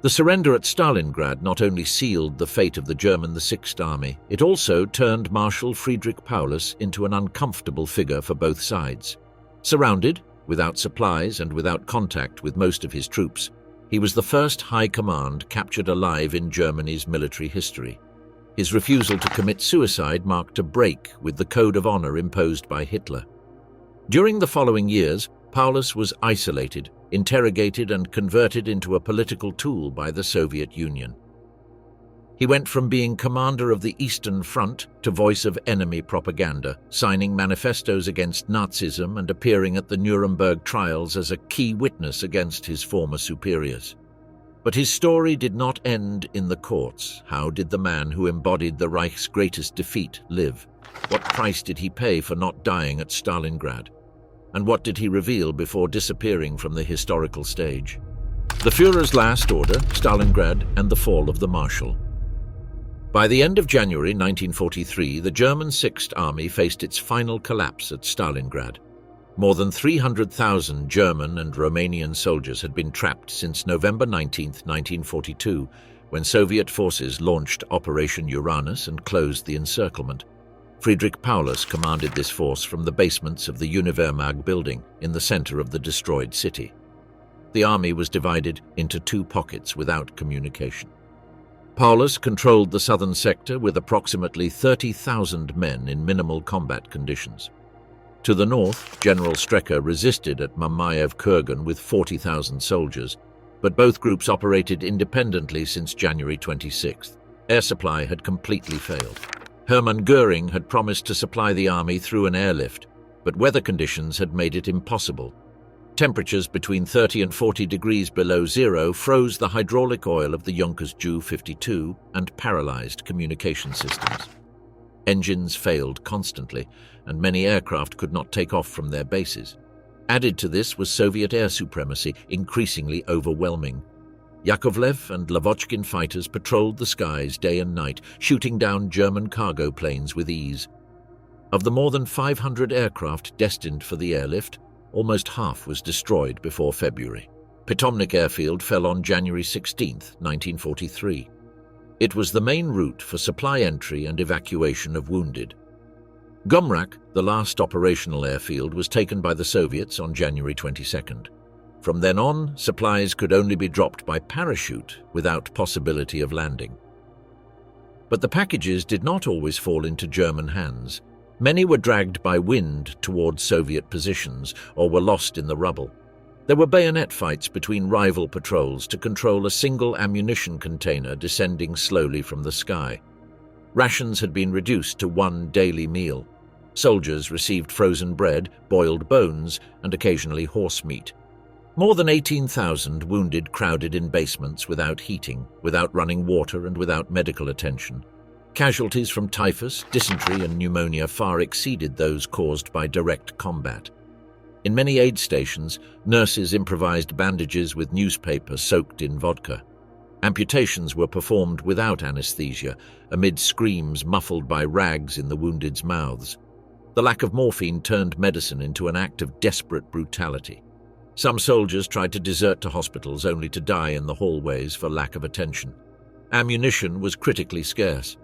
The surrender at Stalingrad not only sealed the fate of the German Sixth Army, it also turned Marshal Friedrich Paulus into an uncomfortable figure for both sides. Surrounded, without supplies and without contact with most of his troops, he was the first high command captured alive in Germany's military history. His refusal to commit suicide marked a break with the code of honor imposed by Hitler. During the following years, Paulus was isolated, interrogated, and converted into a political tool by the Soviet Union. He went from being commander of the Eastern Front to voice of enemy propaganda, signing manifestos against Nazism and appearing at the Nuremberg trials as a key witness against his former superiors. But his story did not end in the courts. How did the man who embodied the Reich's greatest defeat live? What price did he pay for not dying at Stalingrad? And what did he reveal before disappearing from the historical stage? The Führer's last order, Stalingrad, and the fall of the Marshal. By the end of January 1943, the German Sixth Army faced its final collapse at Stalingrad. More than 300,000 German and Romanian soldiers had been trapped since November 19, 1942, when Soviet forces launched Operation Uranus and closed the encirclement. Friedrich Paulus commanded this force from the basements of the Nuremberg building in the center of the destroyed city. The army was divided into two pockets without communication. Paulus controlled the southern sector with approximately 30,000 men in minimal combat conditions. To the north, General Strecker resisted at Mamayev-Kurgan with 40,000 soldiers, but both groups operated independently since January 26th. Air supply had completely failed. Hermann Göring had promised to supply the army through an airlift, but weather conditions had made it impossible. Temperatures between 30 and 40 degrees below zero froze the hydraulic oil of the Junkers Ju-52 and paralyzed communication systems. Engines failed constantly, and many aircraft could not take off from their bases. Added to this was Soviet air supremacy, increasingly overwhelming. Yakovlev and Lavochkin fighters patrolled the skies day and night, shooting down German cargo planes with ease. Of the more than 500 aircraft destined for the airlift, almost half was destroyed before February. Pitomnik airfield fell on January 16, 1943. It was the main route for supply entry and evacuation of wounded. Gomrak, the last operational airfield, was taken by the Soviets on January 22nd. From then on, supplies could only be dropped by parachute without possibility of landing. But the packages did not always fall into German hands. Many were dragged by wind towards Soviet positions or were lost in the rubble. There were bayonet fights between rival patrols to control a single ammunition container descending slowly from the sky. Rations had been reduced to one daily meal. Soldiers received frozen bread, boiled bones, and occasionally horse meat. More than 18,000 wounded crowded in basements without heating, without running water, and without medical attention. Casualties from typhus, dysentery, and pneumonia far exceeded those caused by direct combat. In many aid stations, nurses improvised bandages with newspaper soaked in vodka. Amputations were performed without anesthesia, amid screams muffled by rags in the woundeds' mouths. The lack of morphine turned medicine into an act of desperate brutality. Some soldiers tried to desert to hospitals only to die in the hallways for lack of attention. Ammunition was critically scarce.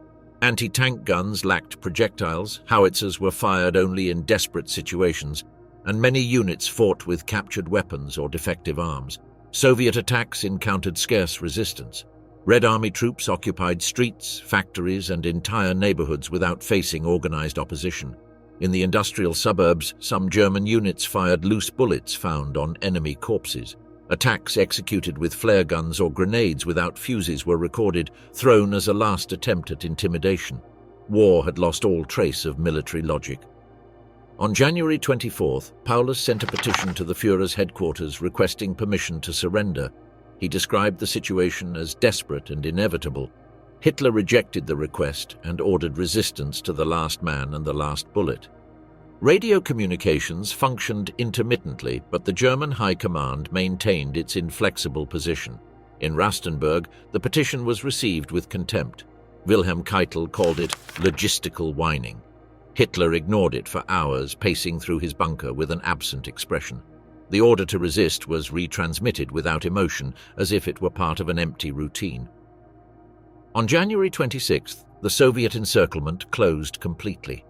Anti-tank guns lacked projectiles, howitzers were fired only in desperate situations, and many units fought with captured weapons or defective arms. Soviet attacks encountered scarce resistance. Red Army troops occupied streets, factories, and entire neighborhoods without facing organized opposition. In the industrial suburbs, some German units fired loose bullets found on enemy corpses. Attacks executed with flare guns or grenades without fuses were recorded, thrown as a last attempt at intimidation. War had lost all trace of military logic. On January 24th, Paulus sent a petition to the Führer's headquarters requesting permission to surrender. He described the situation as desperate and inevitable. Hitler rejected the request and ordered resistance to the last man and the last bullet. Radio communications functioned intermittently, but the German High Command maintained its inflexible position. In Rastenburg, the petition was received with contempt. Wilhelm Keitel called it logistical whining. Hitler ignored it for hours, pacing through his bunker with an absent expression. The order to resist was retransmitted without emotion, as if it were part of an empty routine. On January 26th, the Soviet encirclement closed completely.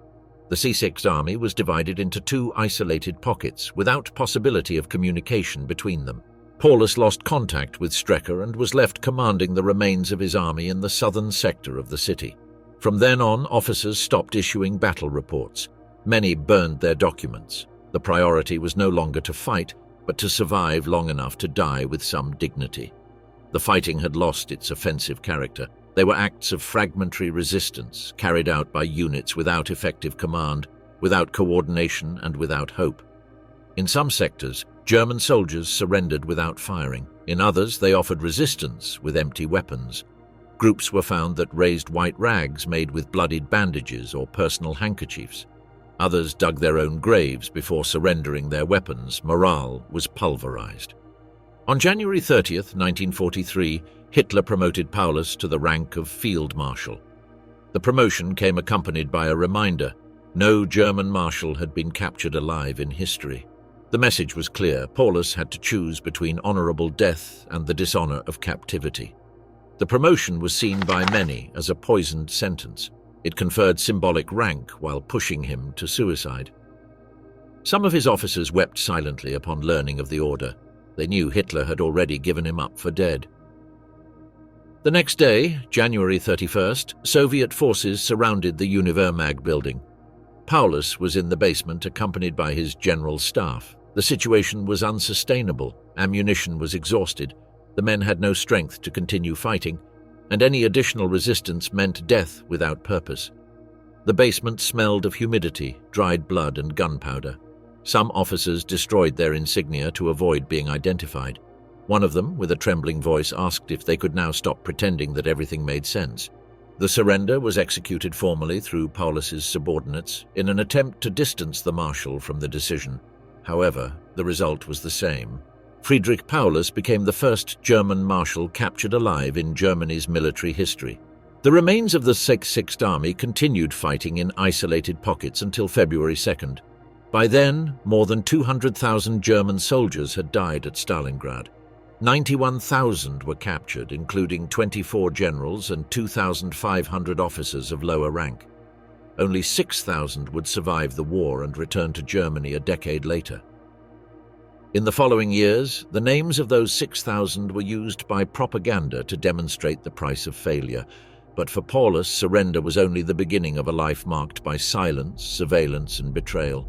The C6 army was divided into two isolated pockets, without possibility of communication between them. Paulus lost contact with Strecker and was left commanding the remains of his army in the southern sector of the city. From then on, officers stopped issuing battle reports. Many burned their documents. The priority was no longer to fight, but to survive long enough to die with some dignity. The fighting had lost its offensive character. They were acts of fragmentary resistance, carried out by units without effective command, without coordination, and without hope. In some sectors, German soldiers surrendered without firing. In others, they offered resistance with empty weapons. Groups were found that raised white rags made with bloodied bandages or personal handkerchiefs. Others dug their own graves before surrendering their weapons. Morale was pulverized. On January 30th, 1943, Hitler promoted Paulus to the rank of Field Marshal. The promotion came accompanied by a reminder: no German marshal had been captured alive in history. The message was clear: Paulus had to choose between honorable death and the dishonor of captivity. The promotion was seen by many as a poisoned sentence. It conferred symbolic rank while pushing him to suicide. Some of his officers wept silently upon learning of the order. They knew Hitler had already given him up for dead. The next day, January 31st, Soviet forces surrounded the Nuremberg building. Paulus was in the basement accompanied by his general staff. The situation was unsustainable. Ammunition was exhausted. The men had no strength to continue fighting, and any additional resistance meant death without purpose. The basement smelled of humidity, dried blood, and gunpowder. Some officers destroyed their insignia to avoid being identified. One of them, with a trembling voice, asked if they could now stop pretending that everything made sense. The surrender was executed formally through Paulus's subordinates in an attempt to distance the marshal from the decision. However, the result was the same. Friedrich Paulus became the first German marshal captured alive in Germany's military history. The remains of the Sixth Army continued fighting in isolated pockets until February 2nd. By then, more than 200,000 German soldiers had died at Stalingrad. 91,000 were captured, including 24 generals and 2,500 officers of lower rank. Only 6,000 would survive the war and return to Germany a decade later. In the following years, the names of those 6,000 were used by propaganda to demonstrate the price of failure. But for Paulus, surrender was only the beginning of a life marked by silence, surveillance, and betrayal.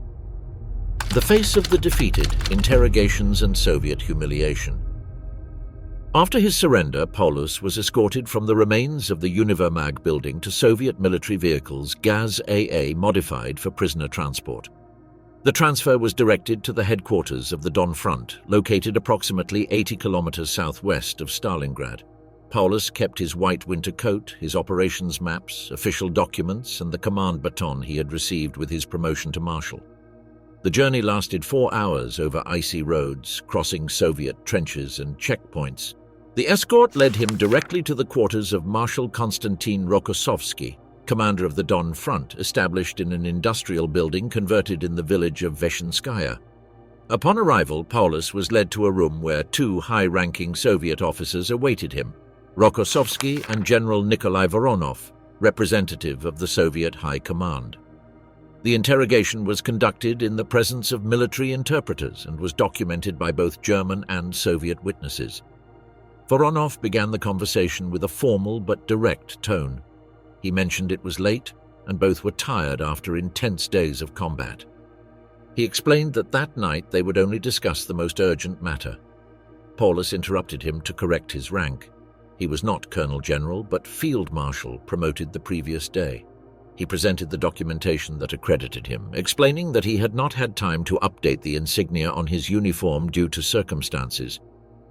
The face of the defeated, interrogations, and Soviet humiliation. After his surrender, Paulus was escorted from the remains of the Nuremberg building to Soviet military vehicles Gaz-AA modified for prisoner transport. The transfer was directed to the headquarters of the Don Front, located approximately 80 kilometers southwest of Stalingrad. Paulus kept his white winter coat, his operations maps, official documents, and the command baton he had received with his promotion to marshal. The journey lasted 4 hours over icy roads, crossing Soviet trenches and checkpoints. The escort led him directly to the quarters of Marshal Konstantin Rokossovsky, commander of the Don Front, established in an industrial building converted in the village of Veshinskaya. Upon arrival, Paulus was led to a room where 2 high-ranking Soviet officers awaited him: Rokossovsky and General Nikolai Voronov, representative of the Soviet High Command. The interrogation was conducted in the presence of military interpreters and was documented by both German and Soviet witnesses. Voronov began the conversation with a formal but direct tone. He mentioned it was late and both were tired after intense days of combat. He explained that that night they would only discuss the most urgent matter. Paulus interrupted him to correct his rank. He was not Colonel General, but Field Marshal, promoted the previous day. He presented the documentation that accredited him, explaining that he had not had time to update the insignia on his uniform due to circumstances.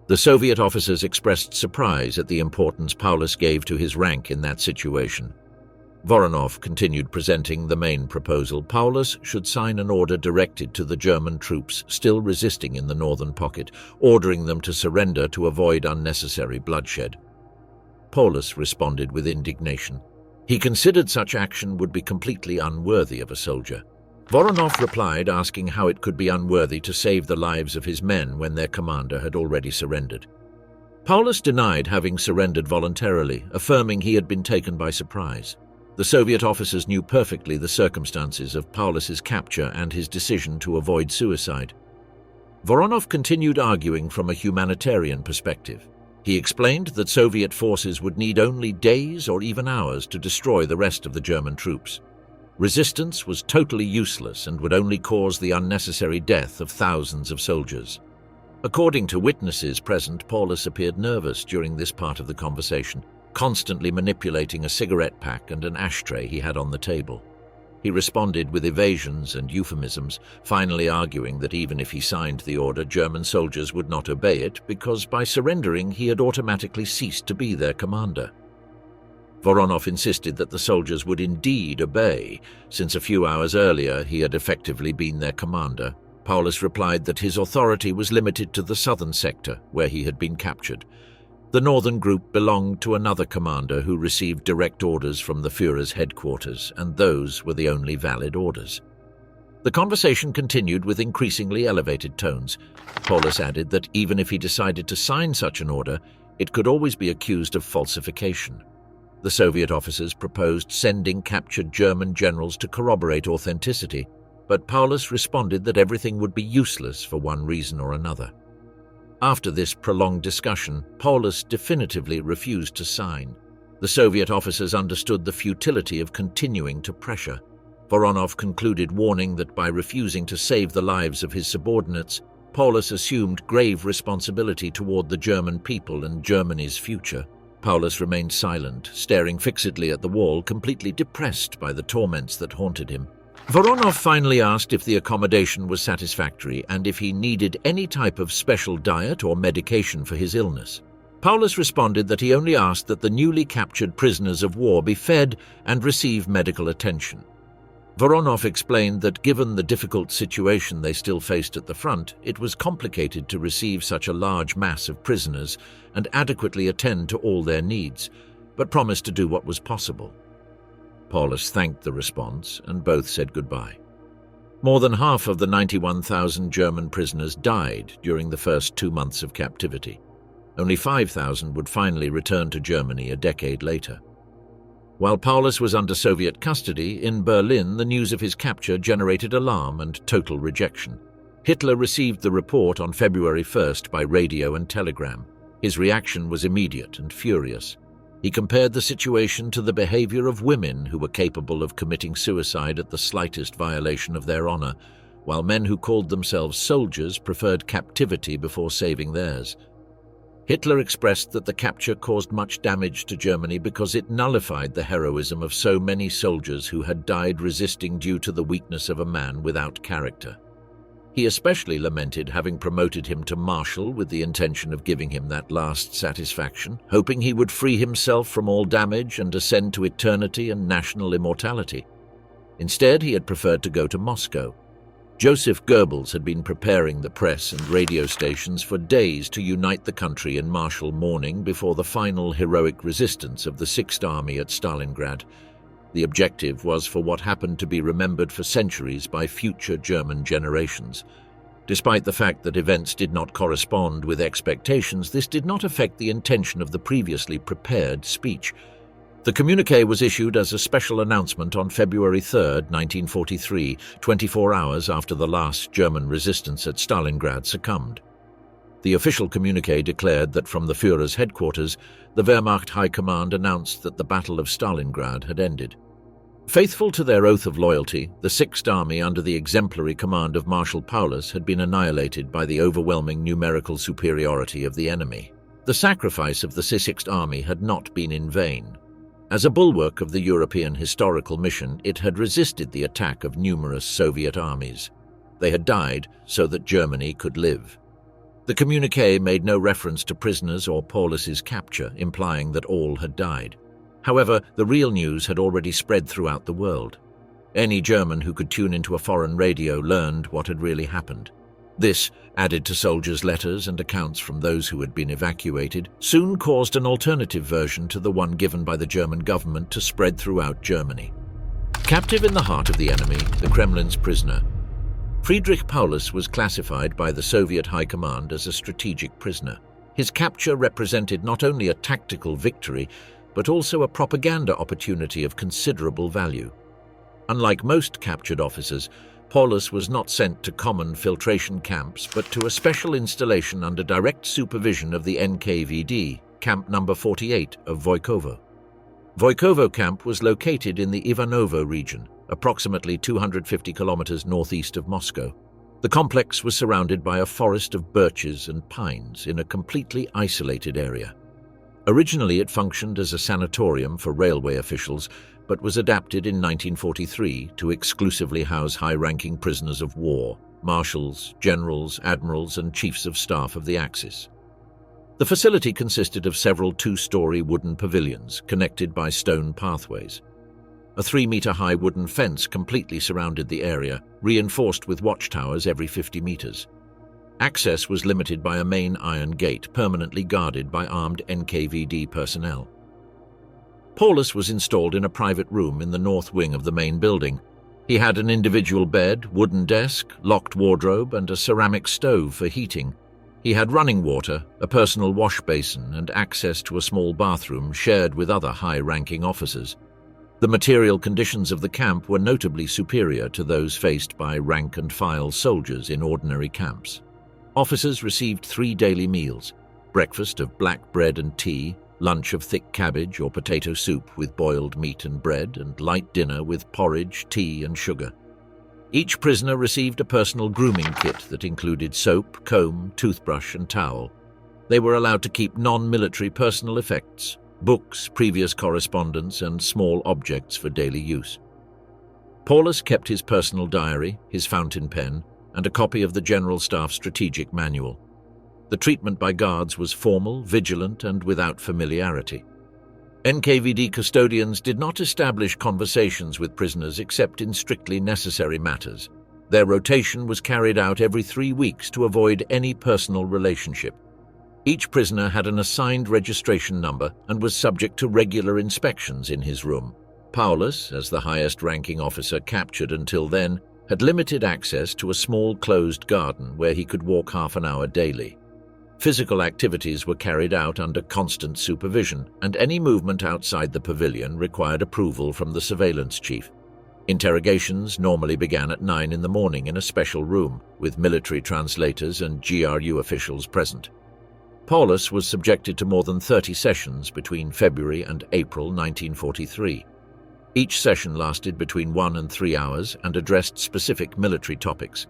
The Soviet officers expressed surprise at the importance Paulus gave to his rank in that situation. Voronov continued presenting the main proposal. Paulus should sign an order directed to the German troops still resisting in the northern pocket, ordering them to surrender to avoid unnecessary bloodshed. Paulus responded with indignation. He considered such action would be completely unworthy of a soldier. Voronov replied, asking how it could be unworthy to save the lives of his men when their commander had already surrendered. Paulus denied having surrendered voluntarily, affirming he had been taken by surprise. The Soviet officers knew perfectly the circumstances of Paulus's capture and his decision to avoid suicide. Voronov continued arguing from a humanitarian perspective. He explained that Soviet forces would need only days or even hours to destroy the rest of the German troops. Resistance was totally useless and would only cause the unnecessary death of thousands of soldiers. According to witnesses present, Paulus appeared nervous during this part of the conversation, constantly manipulating a cigarette pack and an ashtray he had on the table. He responded with evasions and euphemisms, finally arguing that even if he signed the order, German soldiers would not obey it because by surrendering he had automatically ceased to be their commander. Voronov insisted that the soldiers would indeed obey, since a few hours earlier he had effectively been their commander. Paulus replied that his authority was limited to the southern sector, where he had been captured. The northern group belonged to another commander who received direct orders from the Führer's headquarters, and those were the only valid orders. The conversation continued with increasingly elevated tones. Paulus added that even if he decided to sign such an order, it could always be accused of falsification. The Soviet officers proposed sending captured German generals to corroborate authenticity, but Paulus responded that everything would be useless for one reason or another. After this prolonged discussion, Paulus definitively refused to sign. The Soviet officers understood the futility of continuing to pressure. Voronov concluded, warning that by refusing to save the lives of his subordinates, Paulus assumed grave responsibility toward the German people and Germany's future. Paulus remained silent, staring fixedly at the wall, completely depressed by the torments that haunted him. Voronov finally asked if the accommodation was satisfactory and if he needed any type of special diet or medication for his illness. Paulus responded that he only asked that the newly captured prisoners of war be fed and receive medical attention. Voronov explained that given the difficult situation they still faced at the front, it was complicated to receive such a large mass of prisoners and adequately attend to all their needs, but promised to do what was possible. Paulus thanked the response, and both said goodbye. More than half of the 91,000 German prisoners died during the first 2 months of captivity. Only 5,000 would finally return to Germany a decade later. While Paulus was under Soviet custody, in Berlin the news of his capture generated alarm and total rejection. Hitler received the report on February 1st by radio and telegram. His reaction was immediate and furious. He compared the situation to the behavior of women who were capable of committing suicide at the slightest violation of their honor, while men who called themselves soldiers preferred captivity before saving theirs. Hitler expressed that the capture caused much damage to Germany because it nullified the heroism of so many soldiers who had died resisting due to the weakness of a man without character. He especially lamented having promoted him to Marshal with the intention of giving him that last satisfaction, hoping he would free himself from all damage and ascend to eternity and national immortality. Instead, he had preferred to go to Moscow. Joseph Goebbels had been preparing the press and radio stations for days to unite the country in martial mourning before the final heroic resistance of the Sixth Army at Stalingrad. The objective was for what happened to be remembered for centuries by future German generations. Despite the fact that events did not correspond with expectations, this did not affect the intention of the previously prepared speech. The communiqué was issued as a special announcement on February 3, 1943, 24 hours after the last German resistance at Stalingrad succumbed. The official communiqué declared that from the Führer's headquarters, the Wehrmacht High Command announced that the Battle of Stalingrad had ended. Faithful to their oath of loyalty, the Sixth Army under the exemplary command of Marshal Paulus had been annihilated by the overwhelming numerical superiority of the enemy. The sacrifice of the Sixth Army had not been in vain. As a bulwark of the European historical mission, it had resisted the attack of numerous Soviet armies. They had died so that Germany could live. The communiqué made no reference to prisoners or Paulus's capture, implying that all had died. However, the real news had already spread throughout the world. Any German who could tune into a foreign radio learned what had really happened. This, added to soldiers' letters and accounts from those who had been evacuated, soon caused an alternative version to the one given by the German government to spread throughout Germany. Captive in the heart of the enemy, the Kremlin's prisoner, Friedrich Paulus was classified by the Soviet High Command as a strategic prisoner. His capture represented not only a tactical victory, but also a propaganda opportunity of considerable value. Unlike most captured officers, Paulus was not sent to common filtration camps, but to a special installation under direct supervision of the NKVD, Camp Number 48 of Voykovo. Voykovo Camp was located in the Ivanovo region, approximately 250 kilometers northeast of Moscow. The complex was surrounded by a forest of birches and pines in a completely isolated area. Originally, it functioned as a sanatorium for railway officials, but was adapted in 1943 to exclusively house high-ranking prisoners of war, marshals, generals, admirals, and chiefs of staff of the Axis. The facility consisted of several two-story wooden pavilions connected by stone pathways. A 3-meter-high wooden fence completely surrounded the area, reinforced with watchtowers every 50 meters. Access was limited by a main iron gate permanently guarded by armed NKVD personnel. Paulus was installed in a private room in the north wing of the main building. He had an individual bed, wooden desk, locked wardrobe, and a ceramic stove for heating. He had running water, a personal wash basin, and access to a small bathroom shared with other high-ranking officers. The material conditions of the camp were notably superior to those faced by rank-and-file soldiers in ordinary camps. Officers received 3 daily meals: breakfast of black bread and tea, lunch of thick cabbage or potato soup with boiled meat and bread, and light dinner with porridge, tea, and sugar. Each prisoner received a personal grooming kit that included soap, comb, toothbrush, and towel. They were allowed to keep non-military personal effects, books, previous correspondence, and small objects for daily use. Paulus kept his personal diary, his fountain pen, and a copy of the General Staff Strategic Manual. The treatment by guards was formal, vigilant, and without familiarity. NKVD custodians did not establish conversations with prisoners except in strictly necessary matters. Their rotation was carried out every 3 weeks to avoid any personal relationship. Each prisoner had an assigned registration number and was subject to regular inspections in his room. Paulus, as the highest-ranking officer captured until then, had limited access to a small closed garden where he could walk half an hour daily. Physical activities were carried out under constant supervision, and any movement outside the pavilion required approval from the surveillance chief. Interrogations normally began at 9 in the morning in a special room, with military translators and GRU officials present. Paulus was subjected to more than 30 sessions between February and April 1943. Each session lasted between 1 and 3 hours and addressed specific military topics: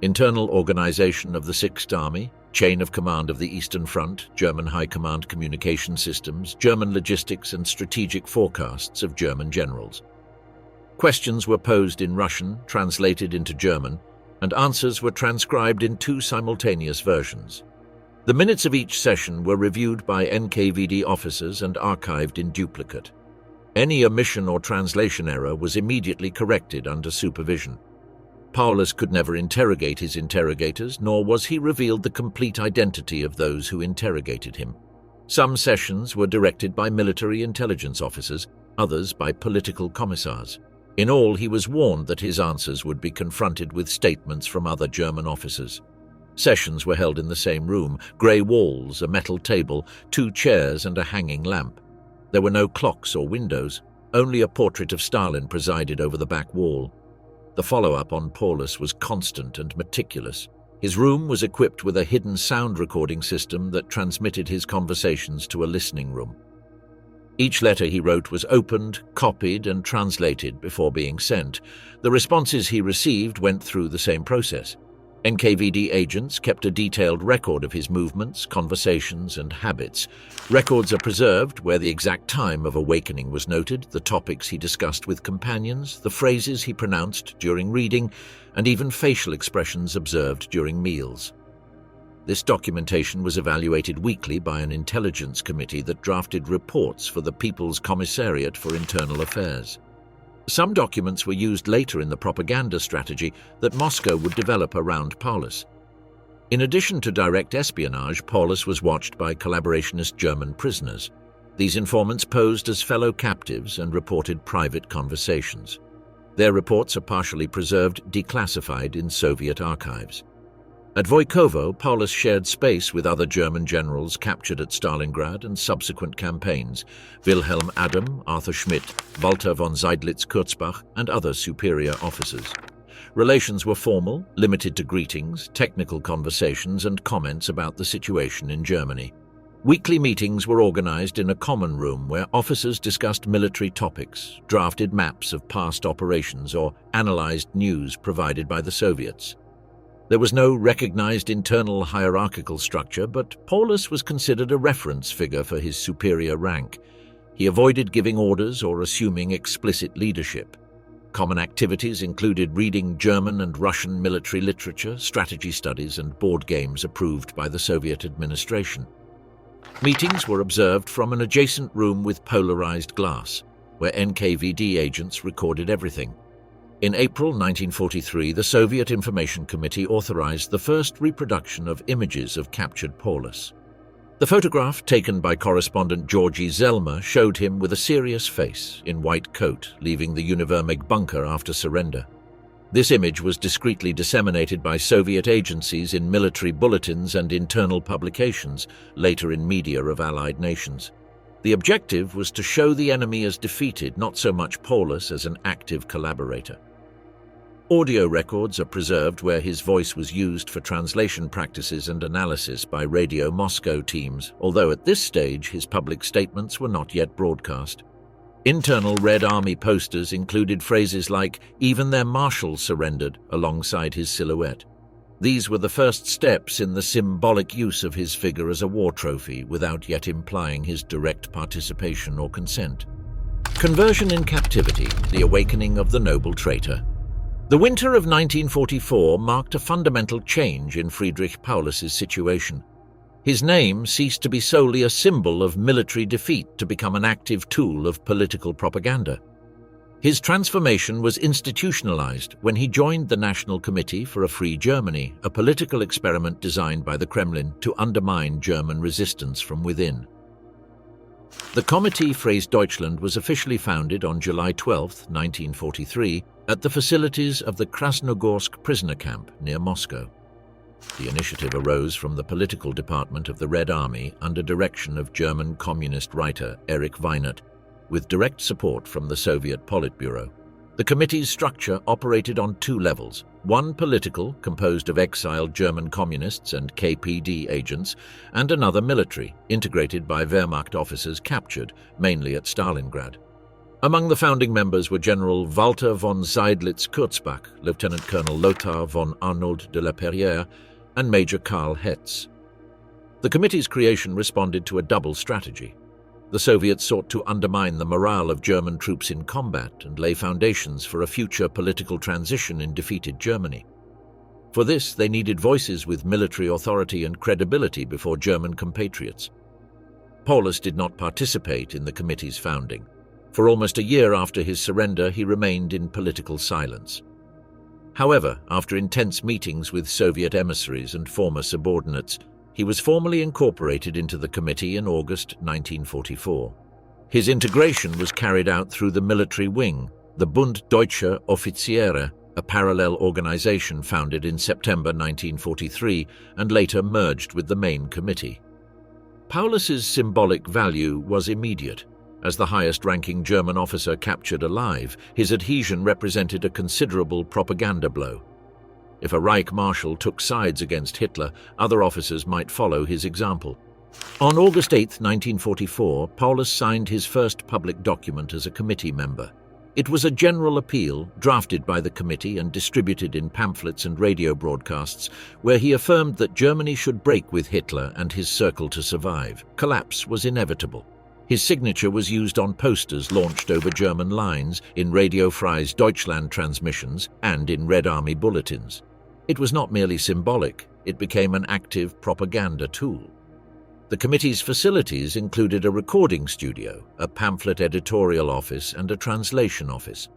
internal organization of the Sixth Army, chain of command of the Eastern Front, German High Command communication systems, German logistics, and strategic forecasts of German generals. Questions were posed in Russian, translated into German, and answers were transcribed in 2 simultaneous versions. The minutes of each session were reviewed by NKVD officers and archived in duplicate. Any omission or translation error was immediately corrected under supervision. Paulus could never interrogate his interrogators, nor was he revealed the complete identity of those who interrogated him. Some sessions were directed by military intelligence officers, others by political commissars. In all, he was warned that his answers would be confronted with statements from other German officers. Sessions were held in the same room: grey walls, a metal table, 2 chairs, and a hanging lamp. There were no clocks or windows. Only a portrait of Stalin presided over the back wall. The follow-up on Paulus was constant and meticulous. His room was equipped with a hidden sound recording system that transmitted his conversations to a listening room. Each letter he wrote was opened, copied, and translated before being sent. The responses he received went through the same process. NKVD agents kept a detailed record of his movements, conversations, and habits. Records are preserved where the exact time of awakening was noted, the topics he discussed with companions, the phrases he pronounced during reading, and even facial expressions observed during meals. This documentation was evaluated weekly by an intelligence committee that drafted reports for the People's Commissariat for Internal Affairs. Some documents were used later in the propaganda strategy that Moscow would develop around Paulus. In addition to direct espionage, Paulus was watched by collaborationist German prisoners. These informants posed as fellow captives and reported private conversations. Their reports are partially preserved, declassified in Soviet archives. At Voikovo, Paulus shared space with other German generals captured at Stalingrad and subsequent campaigns, Wilhelm Adam, Arthur Schmidt, Walter von Seydlitz-Kurzbach, and other superior officers. Relations were formal, limited to greetings, technical conversations, and comments about the situation in Germany. Weekly meetings were organized in a common room where officers discussed military topics, drafted maps of past operations, or analyzed news provided by the Soviets. There was no recognized internal hierarchical structure, but Paulus was considered a reference figure for his superior rank. He avoided giving orders or assuming explicit leadership. Common activities included reading German and Russian military literature, strategy studies, and board games approved by the Soviet administration. Meetings were observed from an adjacent room with polarized glass, where NKVD agents recorded everything. In April 1943, the Soviet Information Committee authorized the first reproduction of images of captured Paulus. The photograph, taken by correspondent Georgi Zelma, showed him with a serious face, in white coat, leaving the Nuremberg bunker after surrender. This image was discreetly disseminated by Soviet agencies in military bulletins and internal publications, later in media of Allied nations. The objective was to show the enemy as defeated, not so much Paulus as an active collaborator. Audio records are preserved where his voice was used for translation practices and analysis by Radio Moscow teams, although at this stage his public statements were not yet broadcast. Internal Red Army posters included phrases like, "Even their marshal surrendered," alongside his silhouette. These were the first steps in the symbolic use of his figure as a war trophy without yet implying his direct participation or consent. Conversion in captivity, the awakening of the noble traitor. The winter of 1944 marked a fundamental change in Friedrich Paulus's situation. His name ceased to be solely a symbol of military defeat to become an active tool of political propaganda. His transformation was institutionalized when he joined the National Committee for a Free Germany, a political experiment designed by the Kremlin to undermine German resistance from within. The Komitee Freies Deutschland was officially founded on July 12, 1943, at the facilities of the Krasnogorsk prisoner camp near Moscow. The initiative arose from the political department of the Red Army under direction of German communist writer Erich Weinert, with direct support from the Soviet Politburo. The committee's structure operated on two levels, one political, composed of exiled German communists and KPD agents, and another military, integrated by Wehrmacht officers captured, mainly at Stalingrad. Among the founding members were General Walter von Seydlitz-Kurzbach, Lieutenant Colonel Lothar von Arnold de la Perrière, and Major Karl Hetz. The committee's creation responded to a double strategy. The Soviets sought to undermine the morale of German troops in combat and lay foundations for a future political transition in defeated Germany. For this, they needed voices with military authority and credibility before German compatriots. Paulus did not participate in the committee's founding. For almost a year after his surrender, he remained in political silence. However, after intense meetings with Soviet emissaries and former subordinates, he was formally incorporated into the committee in August 1944. His integration was carried out through the military wing, the Bund Deutscher Offiziere, a parallel organization founded in September 1943 and later merged with the main committee. Paulus's symbolic value was immediate. As the highest-ranking German officer captured alive, his adhesion represented a considerable propaganda blow. If a Reich Marshal took sides against Hitler, other officers might follow his example. On August 8, 1944, Paulus signed his first public document as a committee member. It was a general appeal, drafted by the committee and distributed in pamphlets and radio broadcasts, where he affirmed that Germany should break with Hitler and his circle to survive. Collapse was inevitable. His signature was used on posters launched over German lines, in Radio Freies Deutschland transmissions, and in Red Army bulletins. It was not merely symbolic, it became an active propaganda tool. The committee's facilities included a recording studio, a pamphlet editorial office, and a translation office.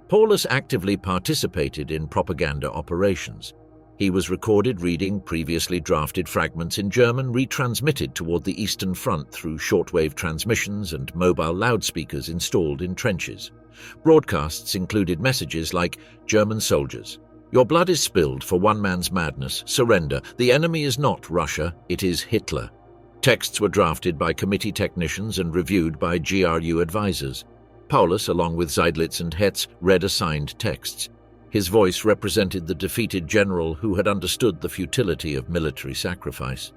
Paulus actively participated in propaganda operations. He was recorded reading previously drafted fragments in German retransmitted toward the Eastern Front through shortwave transmissions and mobile loudspeakers installed in trenches. Broadcasts included messages like, "German soldiers, your blood is spilled for one man's madness. Surrender. The enemy is not Russia, it is Hitler." Texts were drafted by committee technicians and reviewed by GRU advisors. Paulus, along with Seydlitz and Hetz, read assigned texts. His voice represented the defeated general who had understood the futility of military sacrifice.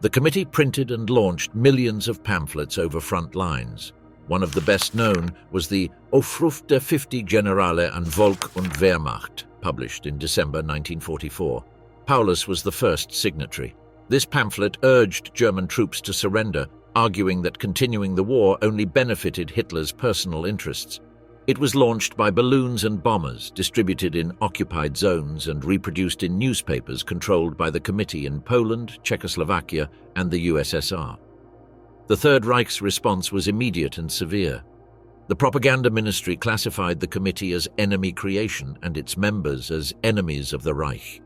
The committee printed and launched millions of pamphlets over front lines. One of the best known was the Aufruf der 50 Generale an Volk und Wehrmacht, published in December 1944. Paulus was the first signatory. This pamphlet urged German troops to surrender, arguing that continuing the war only benefited Hitler's personal interests. It was launched by balloons and bombers, distributed in occupied zones and reproduced in newspapers controlled by the committee in Poland, Czechoslovakia, and the USSR. The Third Reich's response was immediate and severe. The propaganda ministry classified the committee as enemy creation and its members as enemies of the Reich.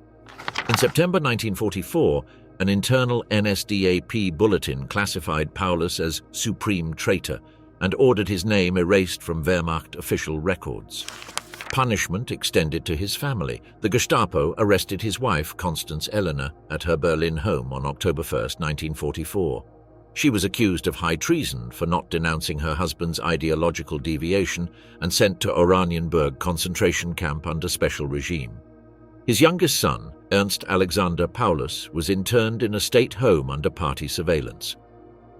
In September 1944, an internal NSDAP bulletin classified Paulus as supreme traitor and ordered his name erased from Wehrmacht official records. Punishment extended to his family. The Gestapo arrested his wife, Constance Eleanor, at her Berlin home on October 1, 1944. She was accused of high treason for not denouncing her husband's ideological deviation and sent to Oranienburg concentration camp under special regime. His youngest son, Ernst Alexander Paulus, was interned in a state home under party surveillance.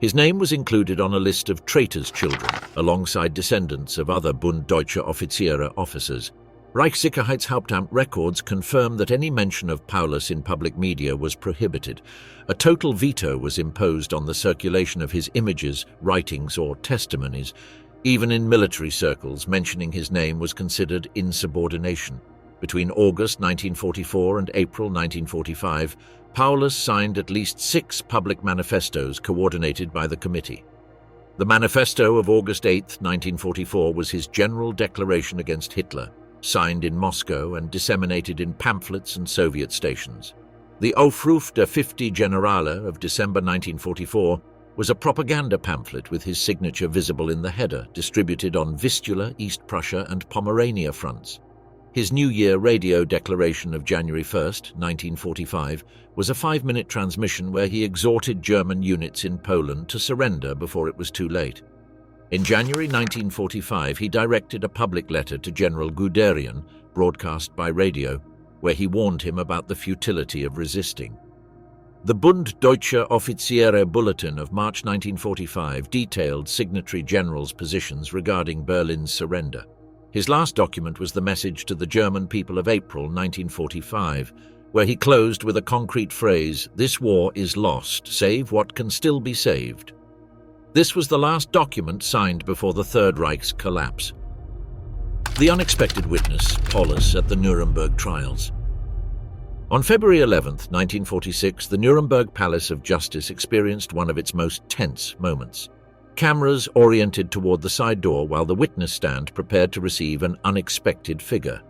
His name was included on a list of traitors' children, alongside descendants of other Bund Deutscher Offiziere officers. Reichssicherheitshauptamt records confirm that any mention of Paulus in public media was prohibited. A total veto was imposed on the circulation of his images, writings, or testimonies. Even in military circles, mentioning his name was considered insubordination. Between August 1944 and April 1945, Paulus signed at least 6 public manifestos coordinated by the committee. The manifesto of August 8, 1944 was his general declaration against Hitler, signed in Moscow and disseminated in pamphlets and Soviet stations. The Aufruf der 50 Generale of December 1944 was a propaganda pamphlet with his signature visible in the header, distributed on Vistula, East Prussia and Pomerania fronts. His New Year radio declaration of January 1, 1945, was a 5-minute transmission where he exhorted German units in Poland to surrender before it was too late. In January 1945, he directed a public letter to General Guderian, broadcast by radio, where he warned him about the futility of resisting. The Bund Deutscher Offiziere Bulletin of March 1945 detailed signatory generals' positions regarding Berlin's surrender. His last document was the message to the German people of April 1945, where he closed with a concrete phrase, "This war is lost, save what can still be saved." This was the last document signed before the Third Reich's collapse. The unexpected witness, Paulus, at the Nuremberg trials. On February 11, 1946, the Nuremberg Palace of Justice experienced one of its most tense moments. Cameras oriented toward the side door while the witness stand prepared to receive an unexpected figure.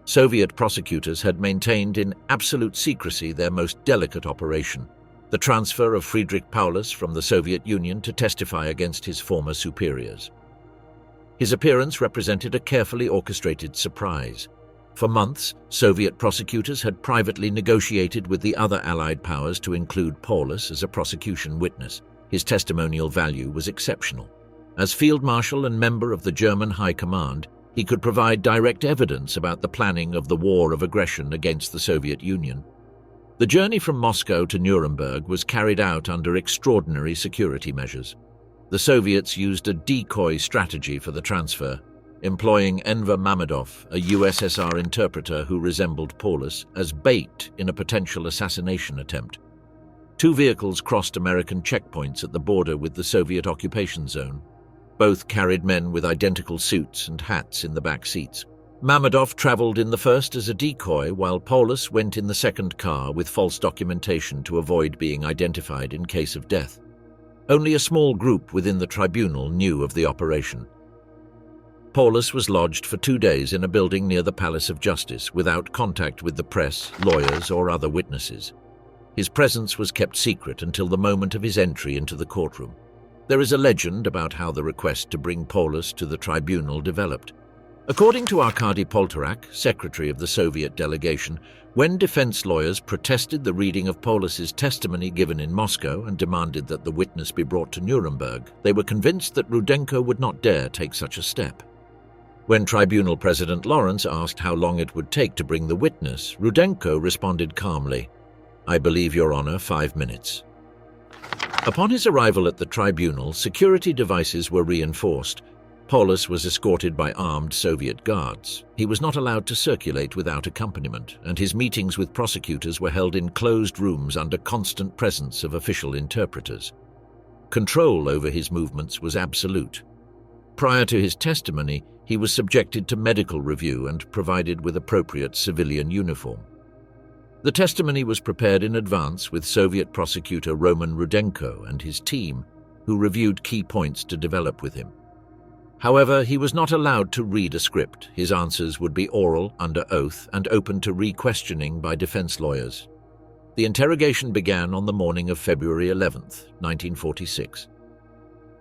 Soviet prosecutors had maintained in absolute secrecy their most delicate operation, the transfer of Friedrich Paulus from the Soviet Union to testify against his former superiors. His appearance represented a carefully orchestrated surprise. For months, Soviet prosecutors had privately negotiated with the other Allied powers to include Paulus as a prosecution witness. His testimonial value was exceptional. As Field Marshal and member of the German High Command, he could provide direct evidence about the planning of the war of aggression against the Soviet Union. The journey from Moscow to Nuremberg was carried out under extraordinary security measures. The Soviets used a decoy strategy for the transfer, employing Enver Mammadov, a USSR interpreter who resembled Paulus, as bait in a potential assassination attempt. 2 vehicles crossed American checkpoints at the border with the Soviet occupation zone. Both carried men with identical suits and hats in the back seats. Mammadov traveled in the first as a decoy, while Paulus went in the second car with false documentation to avoid being identified in case of death. Only a small group within the tribunal knew of the operation. Paulus was lodged for 2 days in a building near the Palace of Justice without contact with the press, lawyers, or other witnesses. His presence was kept secret until the moment of his entry into the courtroom. There is a legend about how the request to bring Paulus to the tribunal developed. According to Arkady Poltorak, secretary of the Soviet delegation, when defense lawyers protested the reading of Paulus's testimony given in Moscow and demanded that the witness be brought to Nuremberg, they were convinced that Rudenko would not dare take such a step. When Tribunal President Lawrence asked how long it would take to bring the witness, Rudenko responded calmly, "I believe, Your Honor, 5 minutes." Upon his arrival at the tribunal, security devices were reinforced. Paulus was escorted by armed Soviet guards. He was not allowed to circulate without accompaniment, and his meetings with prosecutors were held in closed rooms under constant presence of official interpreters. Control over his movements was absolute. Prior to his testimony, he was subjected to medical review and provided with appropriate civilian uniform. The testimony was prepared in advance with Soviet prosecutor Roman Rudenko and his team, who reviewed key points to develop with him. However, he was not allowed to read a script. His answers would be oral, under oath, and open to re-questioning by defense lawyers. The interrogation began on the morning of February 11, 1946.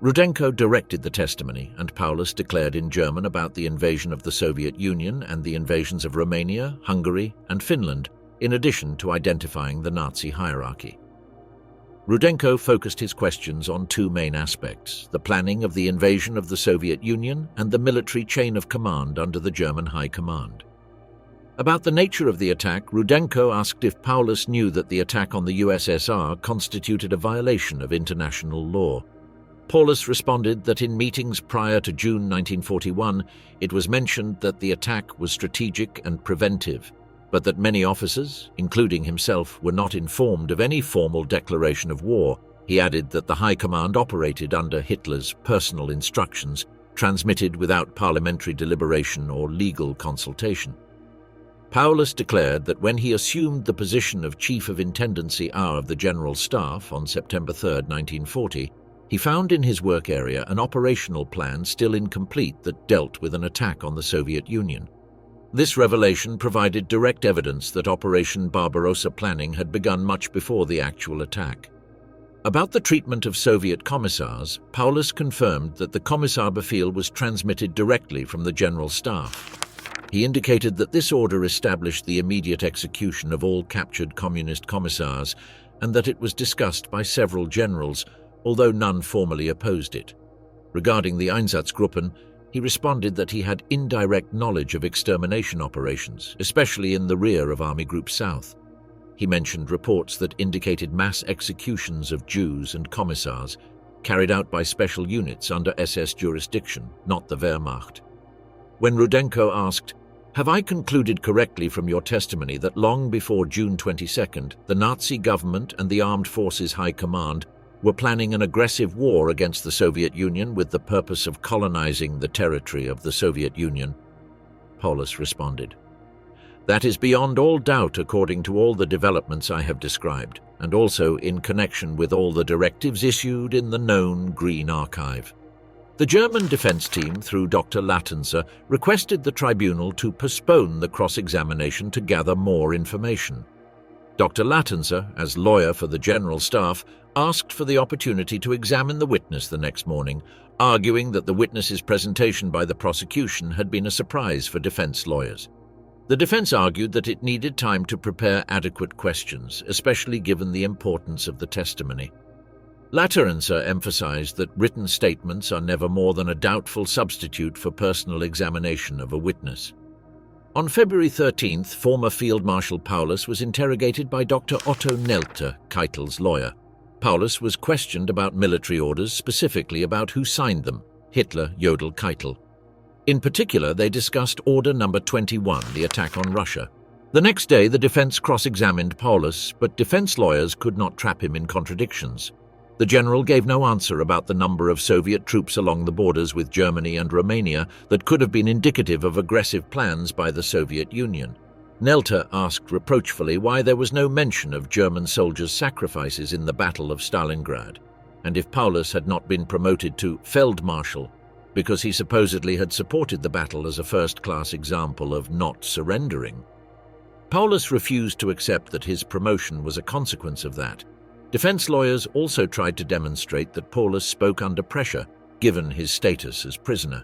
Rudenko directed the testimony, and Paulus declared in German about the invasion of the Soviet Union and the invasions of Romania, Hungary, and Finland, in addition to identifying the Nazi hierarchy. Rudenko focused his questions on 2 main aspects: the planning of the invasion of the Soviet Union and the military chain of command under the German High Command. About the nature of the attack, Rudenko asked if Paulus knew that the attack on the USSR constituted a violation of international law. Paulus responded that in meetings prior to June 1941, it was mentioned that the attack was strategic and preventive, but that many officers, including himself, were not informed of any formal declaration of war. He added that the High Command operated under Hitler's personal instructions, transmitted without parliamentary deliberation or legal consultation. Paulus declared that when he assumed the position of Chief of Intendancy of the General Staff on September 3, 1940, he found in his work area an operational plan still incomplete that dealt with an attack on the Soviet Union. This revelation provided direct evidence that Operation Barbarossa planning had begun much before the actual attack. About the treatment of Soviet commissars, Paulus confirmed that the Kommissarbefehl was transmitted directly from the General Staff. He indicated that this order established the immediate execution of all captured communist commissars and that it was discussed by several generals, although none formally opposed it. Regarding the Einsatzgruppen, he responded that he had indirect knowledge of extermination operations, especially in the rear of Army Group South. He mentioned reports that indicated mass executions of Jews and commissars carried out by special units under SS jurisdiction, not the Wehrmacht. When Rudenko asked, "Have I concluded correctly from your testimony that long before June 22nd, the Nazi government and the Armed Forces High Command were planning an aggressive war against the Soviet Union with the purpose of colonizing the territory of the Soviet Union?" Paulus responded, "That is beyond all doubt according to all the developments I have described, and also in connection with all the directives issued in the known Green Archive." The German defense team, through Dr. Lattenser, requested the tribunal to postpone the cross-examination to gather more information. Dr. Lattenser, as lawyer for the General Staff, asked for the opportunity to examine the witness the next morning, arguing that the witness's presentation by the prosecution had been a surprise for defense lawyers. The defense argued that it needed time to prepare adequate questions, especially given the importance of the testimony. Lattenser emphasized that written statements are never more than a doubtful substitute for personal examination of a witness. On February 13th, former Field Marshal Paulus was interrogated by Dr. Otto Nelte, Keitel's lawyer. Paulus was questioned about military orders, specifically about who signed them, Hitler, Jodl, Keitel. In particular, they discussed Order Number 21, the attack on Russia. The next day, the defense cross-examined Paulus, but defense lawyers could not trap him in contradictions. The general gave no answer about the number of Soviet troops along the borders with Germany and Romania that could have been indicative of aggressive plans by the Soviet Union. Nelte asked reproachfully why there was no mention of German soldiers' sacrifices in the Battle of Stalingrad, and if Paulus had not been promoted to Feldmarschall because he supposedly had supported the battle as a first-class example of not surrendering. Paulus refused to accept that his promotion was a consequence of that. Defense lawyers also tried to demonstrate that Paulus spoke under pressure, given his status as prisoner.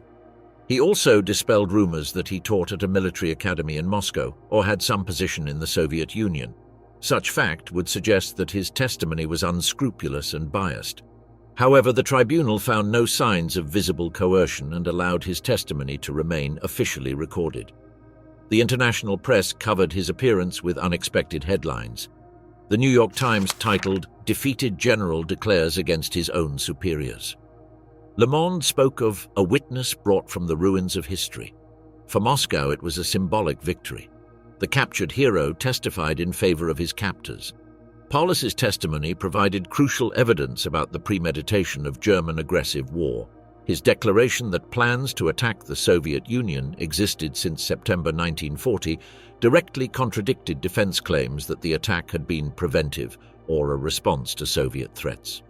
He also dispelled rumors that he taught at a military academy in Moscow or had some position in the Soviet Union. Such fact would suggest that his testimony was unscrupulous and biased. However, the tribunal found no signs of visible coercion and allowed his testimony to remain officially recorded. The international press covered his appearance with unexpected headlines. The New York Times titled, "Defeated General Declares Against His Own Superiors." Le Monde spoke of a witness brought from the ruins of history. For Moscow, it was a symbolic victory. The captured hero testified in favor of his captors. Paulus's testimony provided crucial evidence about the premeditation of German aggressive war. His declaration that plans to attack the Soviet Union existed since September 1940 directly contradicted defense claims that the attack had been preventive or a response to Soviet threats.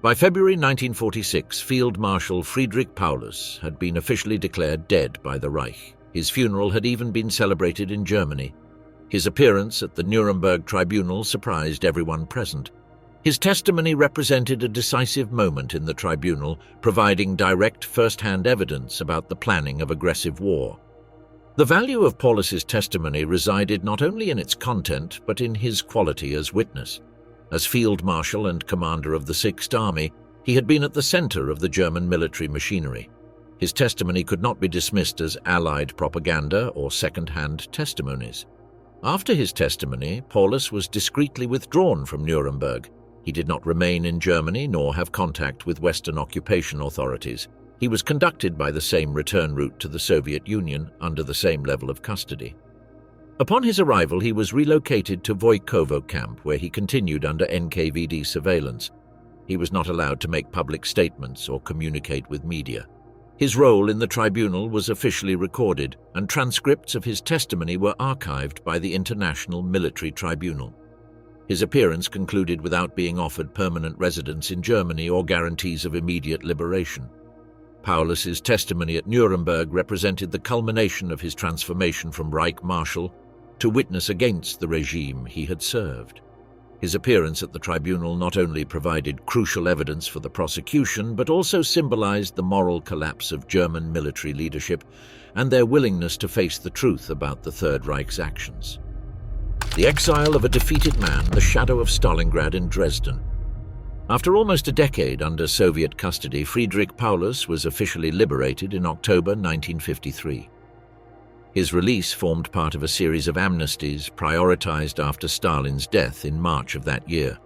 By February 1946, Field Marshal Friedrich Paulus had been officially declared dead by the Reich. His funeral had even been celebrated in Germany. His appearance at the Nuremberg tribunal surprised everyone present. His testimony represented a decisive moment in the tribunal, providing direct first-hand evidence about the planning of aggressive war. The value of Paulus's testimony resided not only in its content, but in his quality as witness. As Field Marshal and commander of the Sixth Army, he had been at the center of the German military machinery. His testimony could not be dismissed as Allied propaganda or second-hand testimonies. After his testimony, Paulus was discreetly withdrawn from Nuremberg. He did not remain in Germany nor have contact with Western occupation authorities. He was conducted by the same return route to the Soviet Union under the same level of custody. Upon his arrival, he was relocated to Voykovo camp, where he continued under NKVD surveillance. He was not allowed to make public statements or communicate with media. His role in the tribunal was officially recorded, and transcripts of his testimony were archived by the International Military Tribunal. His appearance concluded without being offered permanent residence in Germany or guarantees of immediate liberation. Paulus's testimony at Nuremberg represented the culmination of his transformation from Reich Marshal to witness against the regime he had served. His appearance at the tribunal not only provided crucial evidence for the prosecution, but also symbolized the moral collapse of German military leadership and their willingness to face the truth about the Third Reich's actions. The exile of a defeated man, the shadow of Stalingrad and Dresden. After almost a decade under Soviet custody, Friedrich Paulus was officially liberated in October 1953. His release formed part of a series of amnesties prioritized after Stalin's death in March of that year.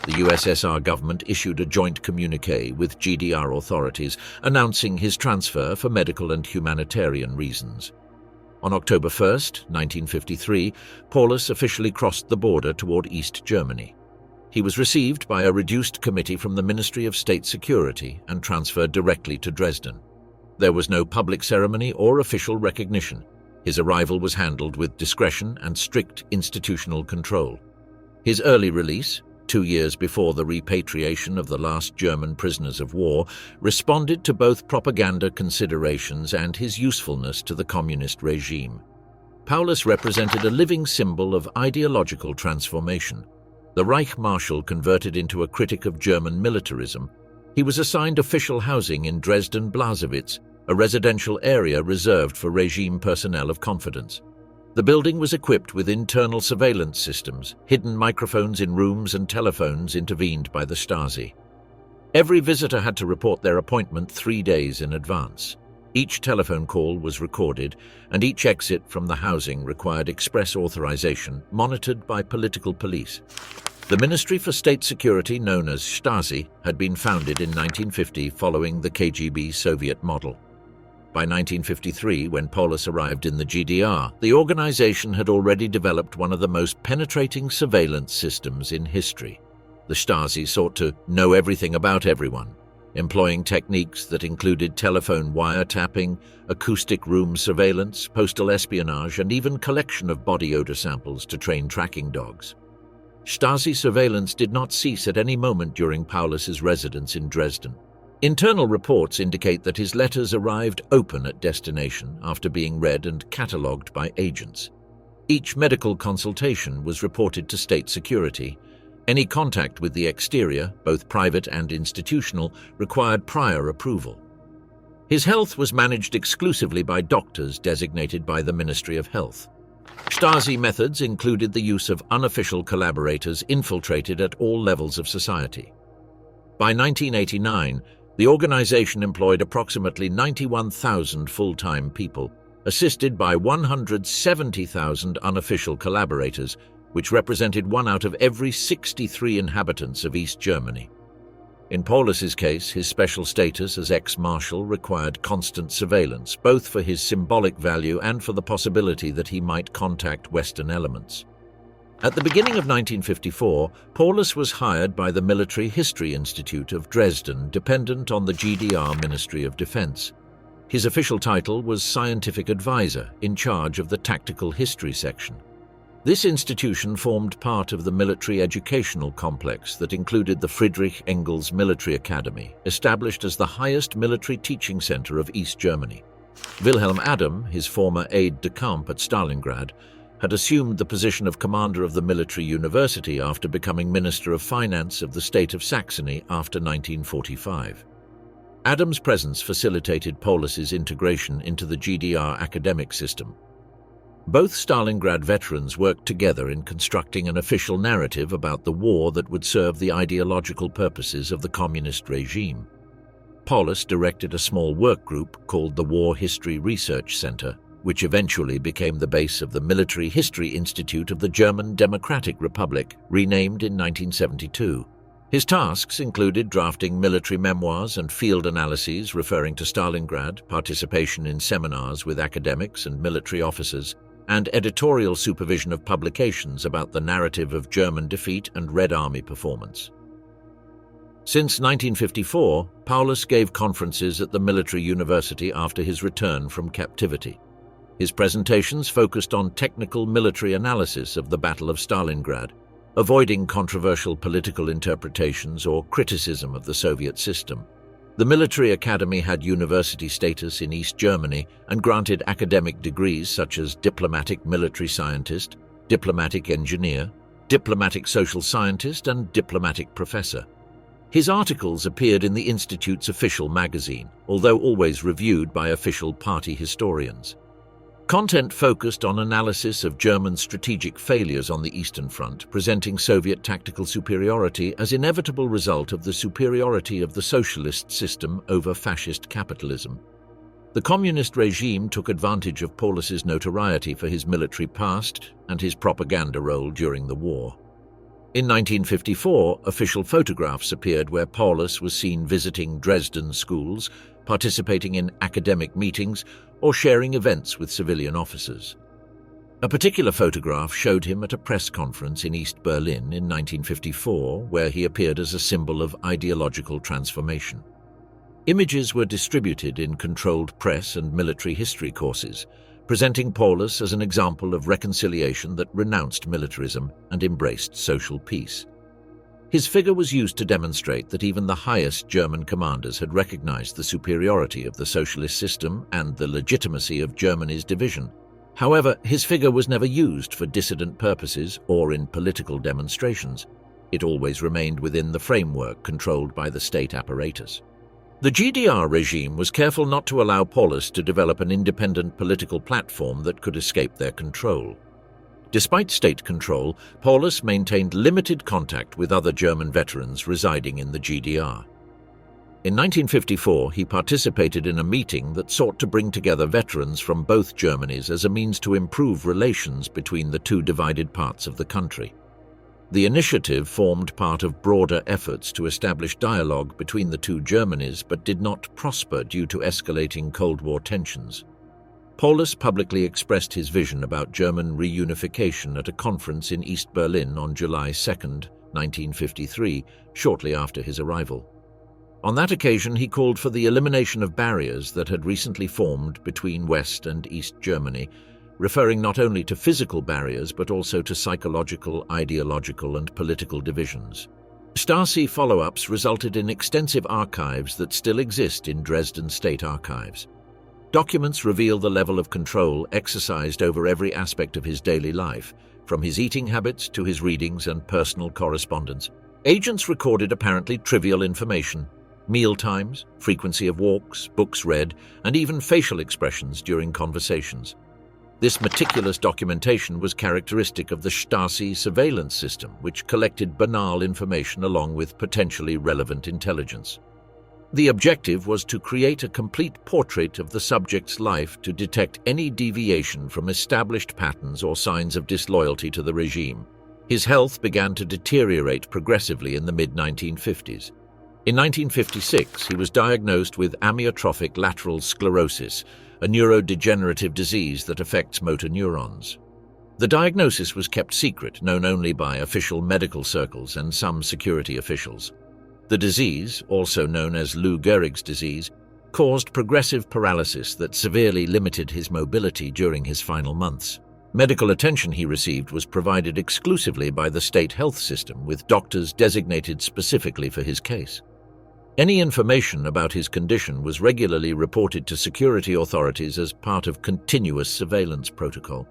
The USSR government issued a joint communiqué with GDR authorities announcing his transfer for medical and humanitarian reasons. On October 1, 1953, Paulus officially crossed the border toward East Germany. He was received by a reduced committee from the Ministry of State Security and transferred directly to Dresden. There was no public ceremony or official recognition. His arrival was handled with discretion and strict institutional control. His early release, 2 years before the repatriation of the last German prisoners of war, responded to both propaganda considerations and his usefulness to the communist regime. Paulus represented a living symbol of ideological transformation. The Reich Marshal converted into a critic of German militarism. He was assigned official housing in Dresden-Blasewitz, a residential area reserved for regime personnel of confidence. The building was equipped with internal surveillance systems, hidden microphones in rooms and telephones intervened by the Stasi. Every visitor had to report their appointment 3 days in advance. Each telephone call was recorded, and each exit from the housing required express authorization, monitored by political police. The Ministry for State Security, known as Stasi, had been founded in 1950 following the KGB Soviet model. By 1953, when Paulus arrived in the GDR, the organization had already developed one of the most penetrating surveillance systems in history. The Stasi sought to know everything about everyone, employing techniques that included telephone wiretapping, acoustic room surveillance, postal espionage, and even collection of body odor samples to train tracking dogs. Stasi surveillance did not cease at any moment during Paulus's residence in Dresden. Internal reports indicate that his letters arrived open at destination after being read and catalogued by agents. Each medical consultation was reported to state security. Any contact with the exterior, both private and institutional, required prior approval. His health was managed exclusively by doctors designated by the Ministry of Health. Stasi methods included the use of unofficial collaborators infiltrated at all levels of society. By 1989, the organization employed approximately 91,000 full-time people, assisted by 170,000 unofficial collaborators, which represented 1 out of every 63 inhabitants of East Germany. In Paulus's case, his special status as ex-marshal required constant surveillance, both for his symbolic value and for the possibility that he might contact Western elements. At the beginning of 1954, Paulus was hired by the Military History Institute of Dresden, dependent on the GDR Ministry of Defense. His official title was Scientific Advisor, in charge of the Tactical History section. This institution formed part of the military educational complex that included the Friedrich Engels Military Academy, established as the highest military teaching center of East Germany. Wilhelm Adam, his former aide-de-camp at Stalingrad, had assumed the position of commander of the military university after becoming Minister of Finance of the state of Saxony after 1945. Adam's presence facilitated Paulus's integration into the GDR academic system. Both Stalingrad veterans worked together in constructing an official narrative about the war that would serve the ideological purposes of the communist regime. Paulus directed a small work group called the War History Research Center, which eventually became the base of the Military History Institute of the German Democratic Republic, renamed in 1972. His tasks included drafting military memoirs and field analyses referring to Stalingrad, participation in seminars with academics and military officers, and editorial supervision of publications about the narrative of German defeat and Red Army performance. Since 1954, Paulus gave conferences at the military university after his return from captivity. His presentations focused on technical military analysis of the Battle of Stalingrad, avoiding controversial political interpretations or criticism of the Soviet system. The military academy had university status in East Germany and granted academic degrees such as diplomatic military scientist, diplomatic engineer, diplomatic social scientist, and diplomatic professor. His articles appeared in the Institute's official magazine, although always reviewed by official party historians. Content focused on analysis of German strategic failures on the Eastern Front, presenting Soviet tactical superiority as inevitable result of the superiority of the socialist system over fascist capitalism. The communist regime took advantage of Paulus's notoriety for his military past and his propaganda role during the war. In 1954, official photographs appeared where Paulus was seen visiting Dresden schools, participating in academic meetings, or sharing events with civilian officers. A particular photograph showed him at a press conference in East Berlin in 1954, where he appeared as a symbol of ideological transformation. Images were distributed in controlled press and military history courses, presenting Paulus as an example of reconciliation that renounced militarism and embraced social peace. His figure was used to demonstrate that even the highest German commanders had recognized the superiority of the socialist system and the legitimacy of Germany's division. However, his figure was never used for dissident purposes or in political demonstrations. It always remained within the framework controlled by the state apparatus. The GDR regime was careful not to allow Paulus to develop an independent political platform that could escape their control. Despite state control, Paulus maintained limited contact with other German veterans residing in the GDR. In 1954, he participated in a meeting that sought to bring together veterans from both Germanys as a means to improve relations between the two divided parts of the country. The initiative formed part of broader efforts to establish dialogue between the two Germanys but did not prosper due to escalating Cold War tensions. Paulus publicly expressed his vision about German reunification at a conference in East Berlin on July 2, 1953, shortly after his arrival. On that occasion, he called for the elimination of barriers that had recently formed between West and East Germany, referring not only to physical barriers but also to psychological, ideological, and political divisions. Stasi follow-ups resulted in extensive archives that still exist in Dresden State Archives. Documents reveal the level of control exercised over every aspect of his daily life, from his eating habits to his readings and personal correspondence. Agents recorded apparently trivial information: meal times, frequency of walks, books read, and even facial expressions during conversations. This meticulous documentation was characteristic of the Stasi surveillance system, which collected banal information along with potentially relevant intelligence. The objective was to create a complete portrait of the subject's life to detect any deviation from established patterns or signs of disloyalty to the regime. His health began to deteriorate progressively in the mid-1950s. In 1956, he was diagnosed with amyotrophic lateral sclerosis, a neurodegenerative disease that affects motor neurons. The diagnosis was kept secret, known only by official medical circles and some security officials. The disease, also known as Lou Gehrig's disease, caused progressive paralysis that severely limited his mobility during his final months. Medical attention he received was provided exclusively by the state health system, with doctors designated specifically for his case. Any information about his condition was regularly reported to security authorities as part of continuous surveillance protocol.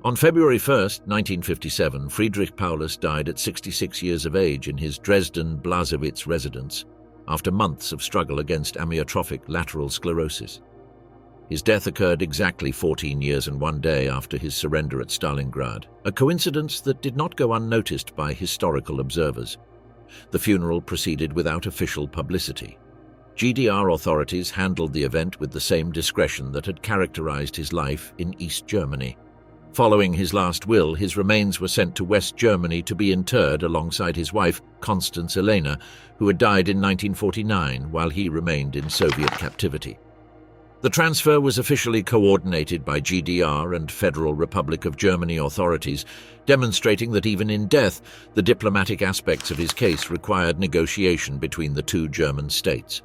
On February 1, 1957, Friedrich Paulus died at 66 years of age in his Dresden Blasewitz residence after months of struggle against amyotrophic lateral sclerosis. His death occurred exactly 14 years and 1 day after his surrender at Stalingrad, a coincidence that did not go unnoticed by historical observers. The funeral proceeded without official publicity. GDR authorities handled the event with the same discretion that had characterized his life in East Germany. Following his last will, his remains were sent to West Germany to be interred alongside his wife, Constance Elena, who had died in 1949 while he remained in Soviet captivity. The transfer was officially coordinated by GDR and Federal Republic of Germany authorities, demonstrating that even in death, the diplomatic aspects of his case required negotiation between the two German states.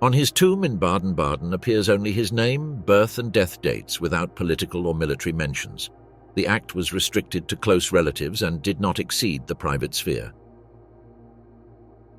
On his tomb in Baden-Baden appears only his name, birth and death dates without political or military mentions. The act was restricted to close relatives and did not exceed the private sphere.